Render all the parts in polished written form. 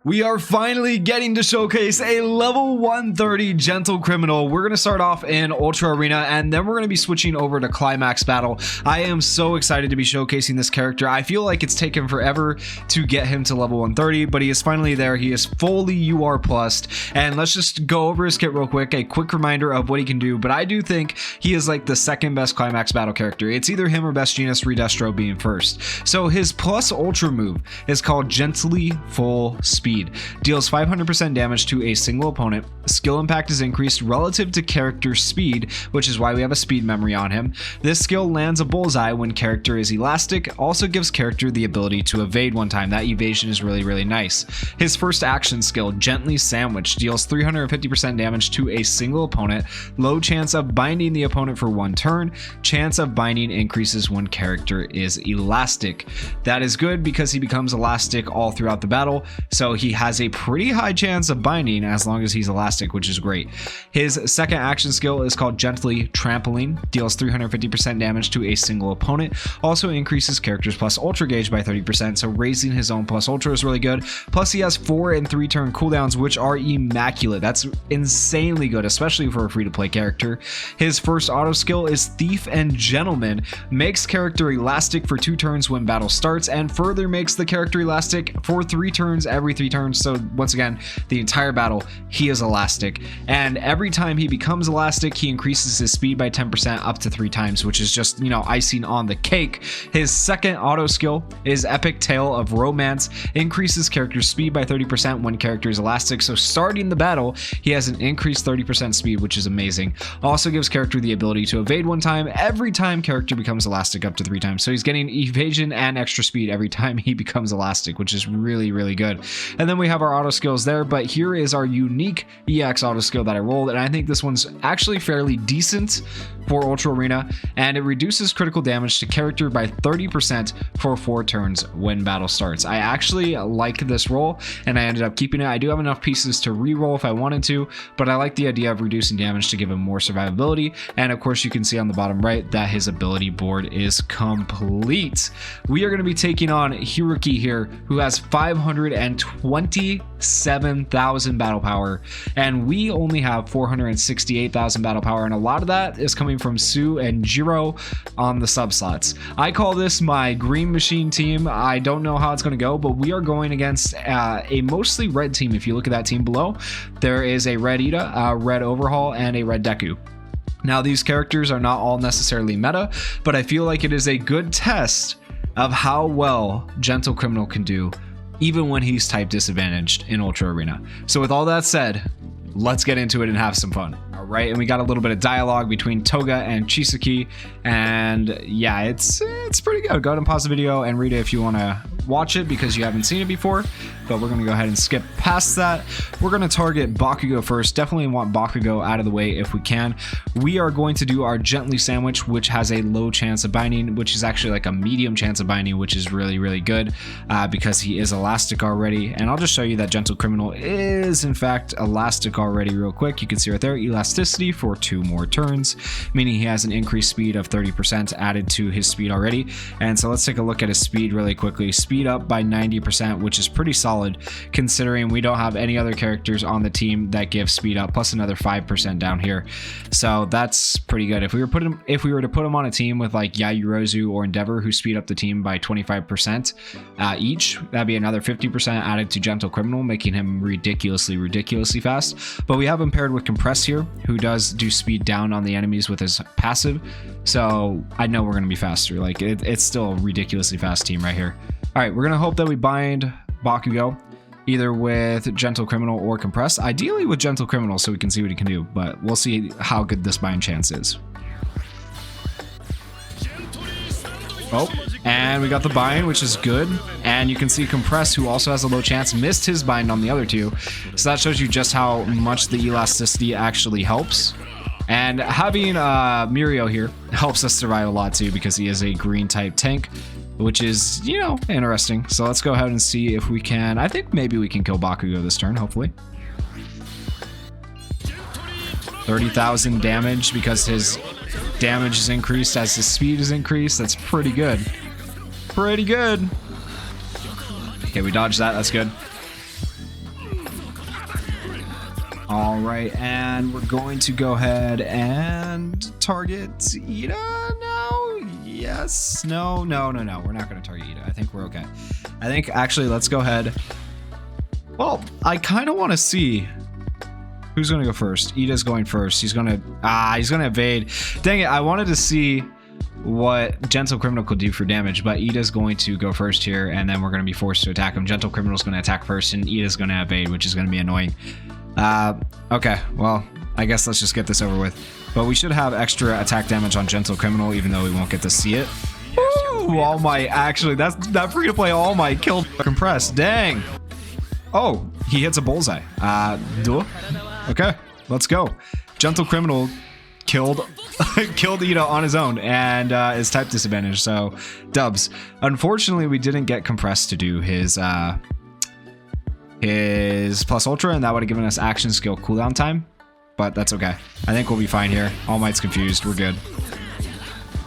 We are finally getting to showcase a level 130 Gentle Criminal. We're going to start off in Ultra Arena, and then we're going to be switching over to Climax Battle. I am so excited to be showcasing this character. I feel like it's taken forever to get him to level 130, but he is finally there. He is fully UR plussed, and let's just go over his kit real quick. A quick reminder of what he can do, but I do think he is like the second best Climax Battle character. It's either him or Best Genus, Redestro being first. So his plus Ultra move is called Gently Full Speed. Deals 500% damage to a single opponent. Skill impact is increased relative to character speed, which is why we have a speed memory on him. This skill lands a bullseye when character is elastic, also gives character the ability to evade one time. That evasion is really nice. His first action skill, Gently Sandwich, deals 350% damage to a single opponent. Low chance of binding the opponent for one turn. Chance of binding increases when character is elastic. That is good because he becomes elastic all throughout the battle, so he has a pretty high chance of binding as long as he's elastic, which is great. His second action skill is called Gently Trampoline, deals 350% damage to a single opponent, also increases characters plus ultra gauge by 30%, so raising his own plus ultra is really good. Plus he has 4 and 3 turn cooldowns, which are immaculate. That's insanely good, especially for a free to play character. His first auto skill is Thief and Gentleman, makes character elastic for 2 turns when battle starts, and further makes the character elastic for 3 turns every 3 turns. So once again, the entire battle he is elastic, and every time he becomes elastic he increases his speed by 10% up to 3 times, which is just, you know, icing on the cake. His second auto skill is Epic Tale of Romance, increases character speed by 30% when character is elastic, so starting the battle he has an increased 30% speed, which is amazing. Also gives character the ability to evade one time every time character becomes elastic up to 3 times, so he's getting evasion and extra speed every time he becomes elastic, which is really good. And then we have our auto skills there, but here is our unique EX auto skill that I rolled, and I think this one's actually fairly decent for Ultra Arena, and it reduces critical damage to character by 30% for 4 turns when battle starts. I actually like this roll, and I ended up keeping it. I do have enough pieces to re-roll if I wanted to, but I like the idea of reducing damage to give him more survivability, and of course you can see on the bottom right that his ability board is complete. We are going to be taking on Hiroki here, who has 527,000 battle power, and we only have 468,000 battle power, and a lot of that is coming from Sue and Jiro on the sub slots. I call this my green machine team. I don't know how it's going to go, but we are going against a mostly red team. If you look at that team below, there is a red Ida, a red Overhaul, and a red Deku. Now these characters are not all necessarily meta, but I feel like it is a good test of how well Gentle Criminal can do even when he's type disadvantaged in Ultra Arena. So with all that said, let's get into it and have some fun. All right, and we got a little bit of dialogue between Toga and Chisaki, and yeah, it's pretty good. Go ahead and pause the video and read it if you want to watch it because you haven't seen it before, but we're going to go ahead and skip past that. We're going to target Bakugo first. Definitely want Bakugo out of the way if we can. We are going to do our Gently Sandwich, which has a low chance of binding, which is actually like a medium chance of binding, which is really good because he is elastic already. And I'll just show you that Gentle Criminal is in fact elastic already real quick. You can see right there, elasticity for 2 more turns, meaning he has an increased speed of 30% added to his speed already. And so let's take a look at his speed really quickly. Speed up by 90%, which is pretty solid considering we don't have any other characters on the team that give speed up, plus another 5% down here. So that's pretty good. If we were to put him on a team with like Yayurozu or Endeavor, who speed up the team by 25% each, that'd be another 50% added to Gentle Criminal, making him ridiculously fast. But we have him paired with Compress here, who does do speed down on the enemies with his passive, so I know we're going to be faster. Like it's still a ridiculously fast team right here. All right, we're going to hope that we bind Bakugo either with Gentle Criminal or Compress, ideally with Gentle Criminal so we can see what he can do, but we'll see how good this bind chance is. Oh, and we got the bind, which is good, and you can see Compress, who also has a low chance, missed his bind on the other 2, so that shows you just how much the elasticity actually helps. And having Mirio here helps us survive a lot too, because he is a green type tank, which is, you know, interesting. So let's go ahead and see if we can. I think maybe we can kill Bakugo this turn, hopefully. 30,000 damage because his damage is increased as his speed is increased. That's pretty good. Okay, we dodged that. That's good. All right, and we're going to go ahead and target Ida now. Yes. No. We're not going to target Ida. I think we're okay. I think actually let's go ahead. Well, I kind of want to see who's going to go first. Ida's going first. He's going to evade. Dang it. I wanted to see what Gentle Criminal could do for damage, but Ida's going to go first here, and then we're going to be forced to attack him. Gentle Criminal's going to attack first, and Ida's going to evade, which is going to be annoying. Okay, well, I guess let's just get this over with. But we should have extra attack damage on Gentle Criminal, even though we won't get to see it. Ooh, All Might. Actually, that free-to-play All Might killed Compress. Dang. Oh, he hits a bullseye. Duh. Okay, let's go. Gentle Criminal killed Ida on his own and is type disadvantage, so dubs. Unfortunately, we didn't get Compress to do his plus ultra, and that would have given us action skill cooldown time, but that's okay. I think we'll be fine here. All Might's confused. We're good.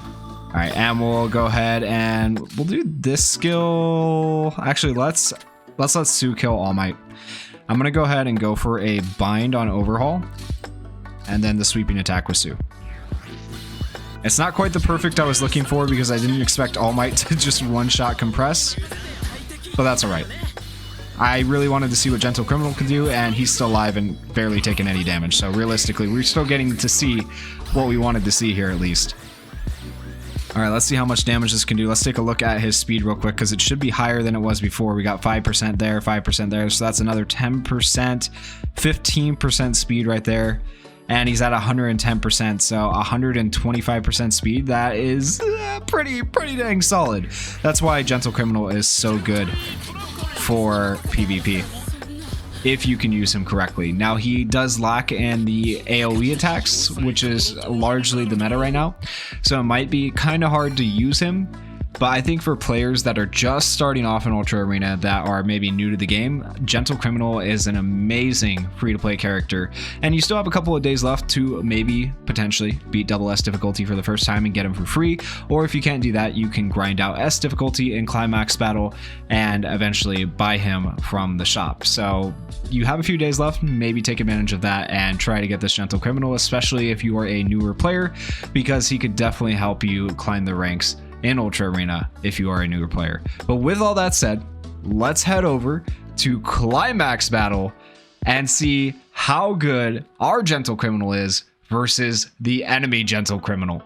All right, and we'll go ahead and we'll do this skill. Actually, let's let Sue kill All Might. I'm gonna go ahead and go for a bind on Overhaul, and then the sweeping attack with Sue. It's not quite the perfect I was looking for because I didn't expect All Might to just one-shot Compress, but that's all right. I really wanted to see what Gentle Criminal could do, and he's still alive and barely taking any damage. So realistically, we're still getting to see what we wanted to see here at least. All right, let's see how much damage this can do. Let's take a look at his speed real quick because it should be higher than it was before. We got 5% there, 5% there. So that's another 10%, 15% speed right there. And he's at 110%, so 125% speed. That is pretty dang solid. That's why Gentle Criminal is so good for PvP, if you can use him correctly. Now, he does lack in the AoE attacks, which is largely the meta right now, so it might be kind of hard to use him. But I think for players that are just starting off in Ultra Arena that are maybe new to the game, Gentle Criminal is an amazing free-to-play character. And you still have a couple of days left to maybe potentially beat double S difficulty for the first time and get him for free. Or if you can't do that, you can grind out S difficulty in Climax Battle and eventually buy him from the shop. So you have a few days left, maybe take advantage of that and try to get this Gentle Criminal, especially if you are a newer player, because he could definitely help you climb the ranks in Ultra Arena if you are a newer player. But with all that said, let's head over to Climax Battle and see how good our Gentle Criminal is versus the enemy Gentle Criminal.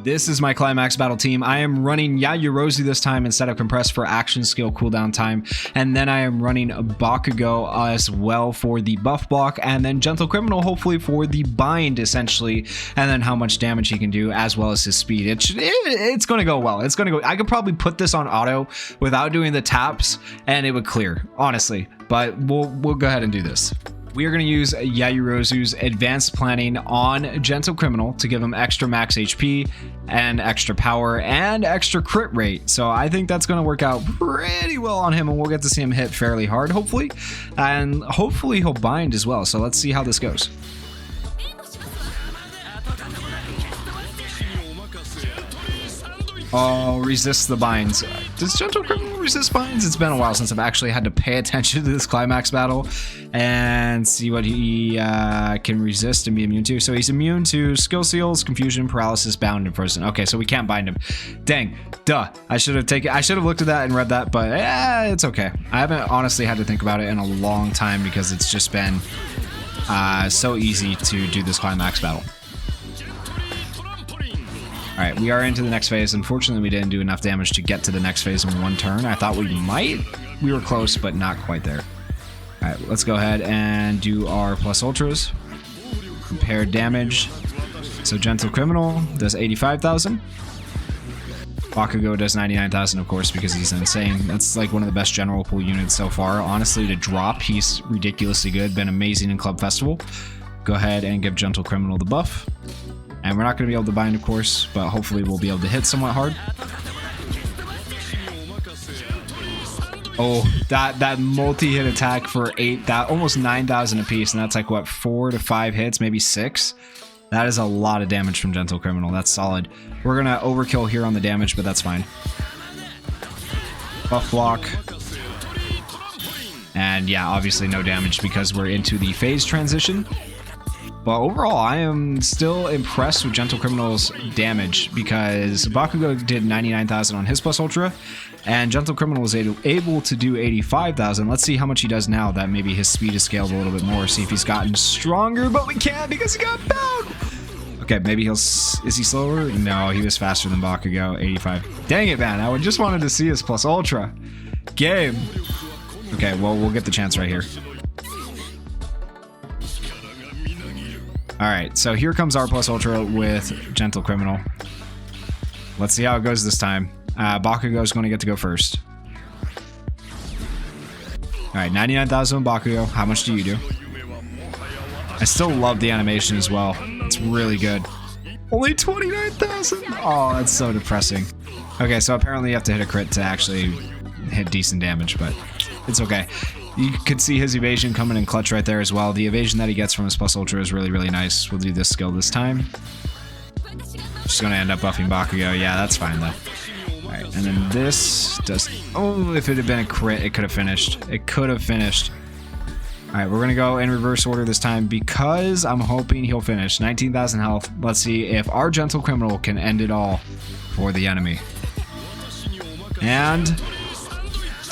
This is my Climax Battle team. I am running Yayorozu this time instead of Compress for action skill cooldown time, and then I am running Bakugo as well for the buff block, and then Gentle Criminal hopefully for the bind essentially, and then how much damage he can do as well as his speed. It's going to go well. It's going to go. I could probably put this on auto without doing the taps and it would clear, honestly, but we'll go ahead and do this. We are going to use Yayorozu's Advanced Planning on Gentle Criminal to give him extra max HP and extra power and extra crit rate. So I think that's going to work out pretty well on him, and we'll get to see him hit fairly hard, hopefully. And hopefully he'll bind as well. So let's see how this goes. Oh, resist the binds. Does Gentle Criminal resist binds? It's been a while since I've actually had to pay attention to this Climax Battle and see what he can resist and be immune to. So he's immune to skill seals, confusion, paralysis, bound, and frozen. Okay, so we can't bind him. Dang, duh. I should have looked at that and read that, but it's okay. I haven't honestly had to think about it in a long time because it's just been so easy to do this Climax Battle. All right, we are into the next phase. Unfortunately, we didn't do enough damage to get to the next phase in one turn. I thought we might. We were close, but not quite there. All right, let's go ahead and do our plus ultras. Compared damage. So Gentle Criminal does 85,000. Bakugo does 99,000, of course, because he's insane. That's like one of the best general pool units so far. Honestly, to drop, he's ridiculously good. Been amazing in Club Festival. Go ahead and give Gentle Criminal the buff. And we're not going to be able to bind, of course, but hopefully we'll be able to hit somewhat hard. Oh, that multi-hit attack for 8, that almost 9,000 apiece, and that's like, what, 4 to 5 hits, maybe 6? That is a lot of damage from Gentle Criminal. That's solid. We're going to overkill here on the damage, but that's fine. Buff block. And yeah, obviously no damage because we're into the phase transition. But overall, I am still impressed with Gentle Criminal's damage because Bakugo did 99,000 on his plus ultra, and Gentle Criminal was able to do 85,000. Let's see how much he does now that maybe his speed is scaled a little bit more, see if he's gotten stronger, but we can't because he got bound. Okay, maybe is he slower? No, he was faster than Bakugo, 85. Dang it, man, I just wanted to see his plus ultra. Game. Okay, well, we'll get the chance right here. Alright, so here comes our plus ultra with Gentle Criminal. Let's see how it goes this time. Bakugo is going to get to go first. Alright, 99,000 Bakugo. How much do you do? I still love the animation as well. It's really good. Only 29,000? Oh, that's so depressing. Okay, so apparently you have to hit a crit to actually hit decent damage, but it's okay. You can see his evasion coming in clutch right there as well. The evasion that he gets from his plus ultra is really, really nice. We'll do this skill this time. Just gonna end up buffing Bakugo. Yeah, that's fine though. Alright, and then this does... Oh, if it had been a crit, it could have finished. It could have finished. Alright, we're gonna go in reverse order this time because I'm hoping he'll finish. 19,000 health. Let's see if our Gentle Criminal can end it all for the enemy. And...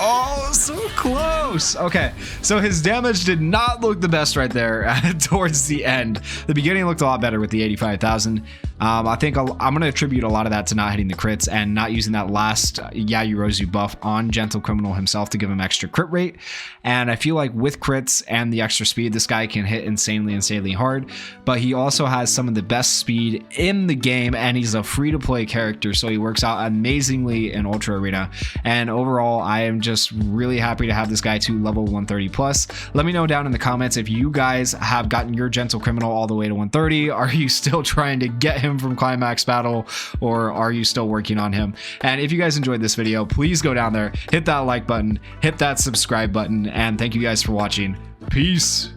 Oh, so close. Okay, so his damage did not look the best right there towards the end. The beginning looked a lot better with the 85,000. I think I'm going to attribute a lot of that to not hitting the crits and not using that last Yayurozu buff on Gentle Criminal himself to give him extra crit rate. And I feel like with crits and the extra speed, this guy can hit insanely hard. But he also has some of the best speed in the game, and he's a free-to-play character, so he works out amazingly in Ultra Arena. And overall, I am just really happy to have this guy to level 130 plus. Let me know down in the comments if you guys have gotten your Gentle Criminal all the way to 130. Are you still trying to get him from Climax Battle, or are you still working on him? And if you guys enjoyed this video, please go down there, hit that like button, hit that subscribe button, and thank you guys for watching. Peace.